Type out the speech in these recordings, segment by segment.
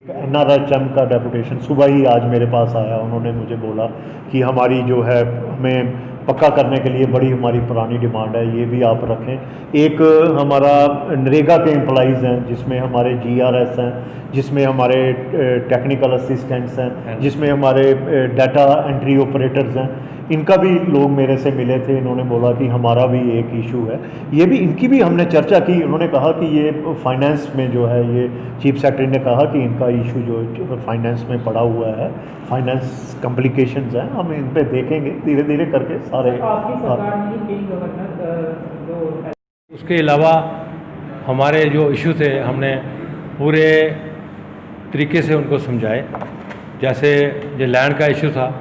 NRHM का deputation सुबह ही आज मेरे पास आया। उन्होंने मुझे बोला कि हमारी जो है हमें पक्का करने के लिए बड़ी हमारी पुरानी डिमांड है, ये भी आप रखें। एक हमारा नरेगा के एम्प्लॉइज़ हैं, जिसमें हमारे GRS हैं, जिसमें हमारे टेक्निकल असिस्टेंट्स हैं, जिसमें हमारे डाटा एंट्री ऑपरेटर्स हैं। इनका भी लोग मेरे से मिले थे। इन्होंने बोला कि हमारा भी एक इशू है, ये भी इनकी भी हमने चर्चा की। उन्होंने कहा कि ये फाइनेंस में जो है, ये चीफ सेक्रेटरी ने कहा कि इनका इशू जो फाइनेंस में पड़ा हुआ है, फाइनेंस कॉम्प्लिकेशंस हैं, हम इन पे देखेंगे धीरे धीरे करके सारे। आपकी सरकार ने कई गवर्नर उसके अलावा हमारे जो इशू थे हमने पूरे तरीके से उनको समझाए। जैसे जो लैंड का इशू था,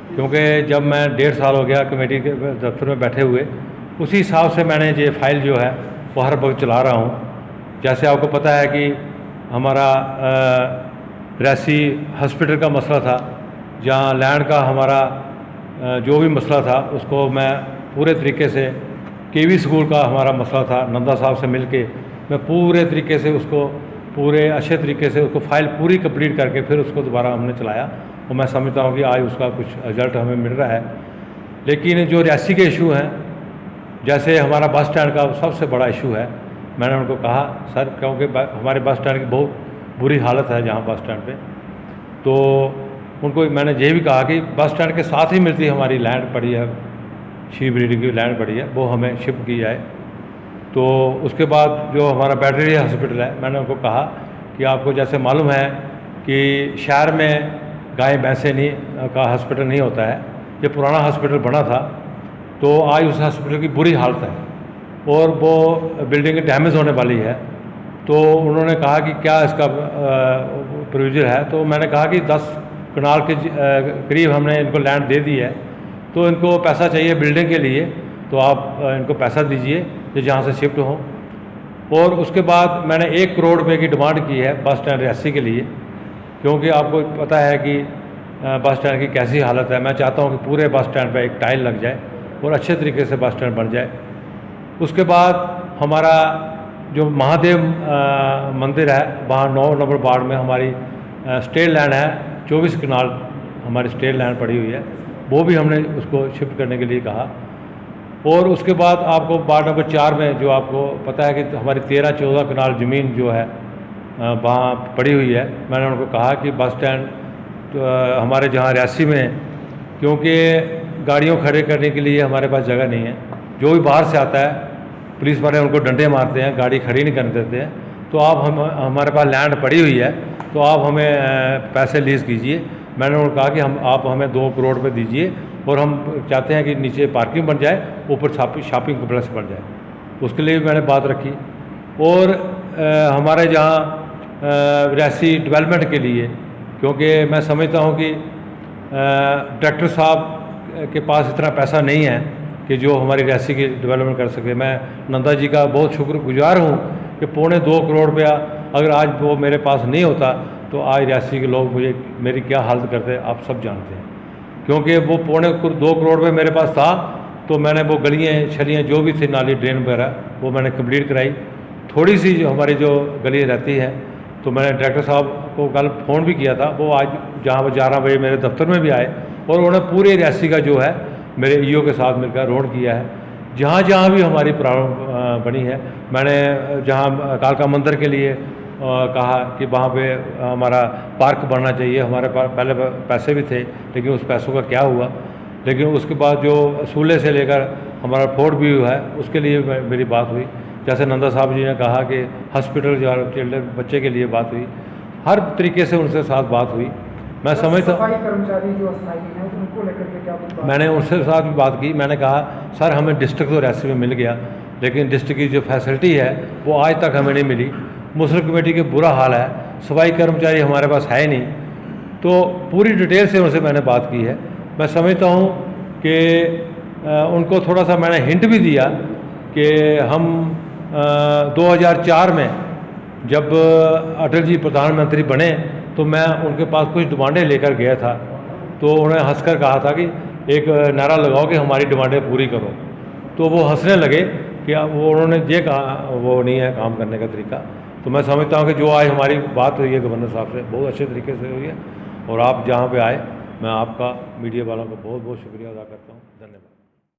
क्योंकि जब मैं 1.5 साल हो गया कमेटी के दफ्तर में बैठे हुए, उसी हिसाब से मैंने ये फाइल जो है वो हर वक्त चला रहा हूँ। जैसे आपको पता है कि हमारा रैसी हॉस्पिटल का मसला था, जहाँ लैंड का हमारा जो भी मसला था उसको मैं पूरे तरीके से, KV स्कूल का हमारा मसला था, नंदा साहब से मिल के मैं पूरे तरीके से उसको पूरे अच्छे तरीके से उसको फाइल पूरी कंप्लीट करके फिर उसको दोबारा हमने चलाया। और मैं समझता हूँ कि आज उसका कुछ रिजल्ट हमें मिल रहा है। लेकिन जो रैसी के इशू हैं, जैसे हमारा बस स्टैंड का सबसे बड़ा इशू है, मैंने उनको कहा सर, क्योंकि हमारे बस स्टैंड की बहुत बुरी हालत है जहाँ बस स्टैंड पे, तो उनको मैंने ये भी कहा कि बस स्टैंड के साथ ही मिलती हमारी लैंड पड़ी है, शीप रीडिंग की लैंड पड़ी है, वो हमें शिफ्ट की जाए। तो उसके बाद जो हमारा बैटरी हॉस्पिटल है, मैंने उनको कहा कि आपको जैसे मालूम है कि शहर में गाय भैंसे नहीं का हॉस्पिटल नहीं होता है, ये पुराना हॉस्पिटल बना था, तो आज उस हॉस्पिटल की बुरी हालत है और वो बिल्डिंग डैमेज होने वाली है। तो उन्होंने कहा कि क्या इसका प्रोविज़न है, तो मैंने कहा कि 10 कनाल के करीब हमने इनको लैंड दे दी है, तो इनको पैसा चाहिए बिल्डिंग के लिए, तो आप इनको पैसा दीजिए जो जहाँ से शिफ्ट हो। और उसके बाद मैंने 1 करोड़ रुपये की डिमांड की है बस स्टैंड रैसी के लिए, क्योंकि आपको पता है कि बस स्टैंड की कैसी हालत है। मैं चाहता हूँ कि पूरे बस स्टैंड पर एक टाइल लग जाए और अच्छे तरीके से बस स्टैंड बन जाए। उसके बाद हमारा जो महादेव मंदिर है, वहाँ 9 नंबर वार्ड में हमारी स्टेट लैंड है, 24 कनाल हमारी स्टेट लैंड पड़ी हुई है, वो भी हमने उसको शिफ्ट करने के लिए कहा। और उसके बाद आपको वार्ड नंबर 4 में जो आपको पता है कि हमारी 13-14 कनाल ज़मीन जो है वहाँ पड़ी हुई है, मैंने उनको कहा कि बस स्टैंड हमारे जहाँ रैसी में, क्योंकि गाड़ियों खड़े करने के लिए हमारे पास जगह नहीं है, जो भी बाहर से आता है पुलिस वाले उनको डंडे मारते हैं, गाड़ी खड़ी नहीं करने देते हैं। तो आप हमारे पास लैंड पड़ी हुई है, तो आप हमें पैसे लीज़ कीजिए। मैंने उनको कहा कि आप हमें 2 करोड़ रुपये दीजिए और हम चाहते हैं कि नीचे पार्किंग बन जाए, ऊपर शॉपिंग कॉम्प्लेक्स बन जाए। उसके लिए भी मैंने बात रखी। और हमारे जहाँ रैसी डेवलपमेंट के लिए, क्योंकि मैं समझता हूँ कि डायरेक्टर साहब के पास इतना पैसा नहीं है कि जो हमारी रैसी की डेवलपमेंट कर सके। मैं नंदा जी का बहुत शुक्रगुजार हूँ कि 2.25 करोड़ रुपया अगर आज वो मेरे पास नहीं होता तो आज रैसी के लोग मेरी क्या हालत करते आप सब जानते हैं। क्योंकि वो 2.25 करोड़ रुपये मेरे पास था, तो मैंने वो गलियाँ छलियाँ जो भी थी, नाली ड्रेन वगैरह, वो मैंने कंप्लीट कराई। थोड़ी सी जो हमारी जो गली रहती है, तो मैंने डायरेक्टर साहब को कल फ़ोन भी किया था, वो आज जहाँ वो 11 बजे मेरे दफ्तर में भी आए और उन्होंने पूरे रैसी का जो है मेरे EO के साथ मिलकर रोड किया है। जहाँ जहाँ भी हमारी प्रॉब्लम बनी है, मैंने जहाँ कालका मंदिर के लिए कहा कि वहाँ पे हमारा पार्क बनना चाहिए, हमारे पास पहले पैसे भी थे, लेकिन उस पैसों का क्या हुआ। लेकिन उसके बाद जो सूले से लेकर हमारा फोर्ट व्यू है, उसके लिए मेरी बात हुई। जैसे नंदा साहब जी ने कहा कि हॉस्पिटल जो चिल्ड्रन बच्चे के लिए बात हुई, हर तरीके से उनसे साथ बात हुई। मैं समझता हूँ कर्मचारी जो अस्थायी हैं उनको लेकर के क्या मैंने उनसे साथ भी बात की। मैंने कहा सर, हमें डिस्ट्रिक्ट तो रैसी में मिल गया, लेकिन डिस्ट्रिक्ट की जो फैसिलिटी है वो आज तक हमें नहीं मिली। मुस्लिम कमेटी के बुरा हाल है, सफाई कर्मचारी हमारे पास है ही नहीं। तो पूरी डिटेल से उनसे मैंने बात की है। मैं समझता हूँ कि उनको थोड़ा सा मैंने हिंट भी दिया कि हम 2004 में जब अटल जी प्रधानमंत्री बने तो मैं उनके पास कुछ डिमांडें लेकर गया था, तो उन्होंने हंसकर कहा था कि एक नारा लगाओ कि हमारी डिमांडें पूरी करो। तो वो हंसने लगे कि वो उन्होंने ये कहा, वो नहीं है काम करने का तरीका। तो मैं समझता हूँ कि जो आज हमारी बात हुई है गवर्नर साहब से बहुत अच्छे तरीके से हुई है, और आप जहाँ पे आए मैं आपका मीडिया वालों का बहुत बहुत शुक्रिया अदा करता हूँ। धन्यवाद।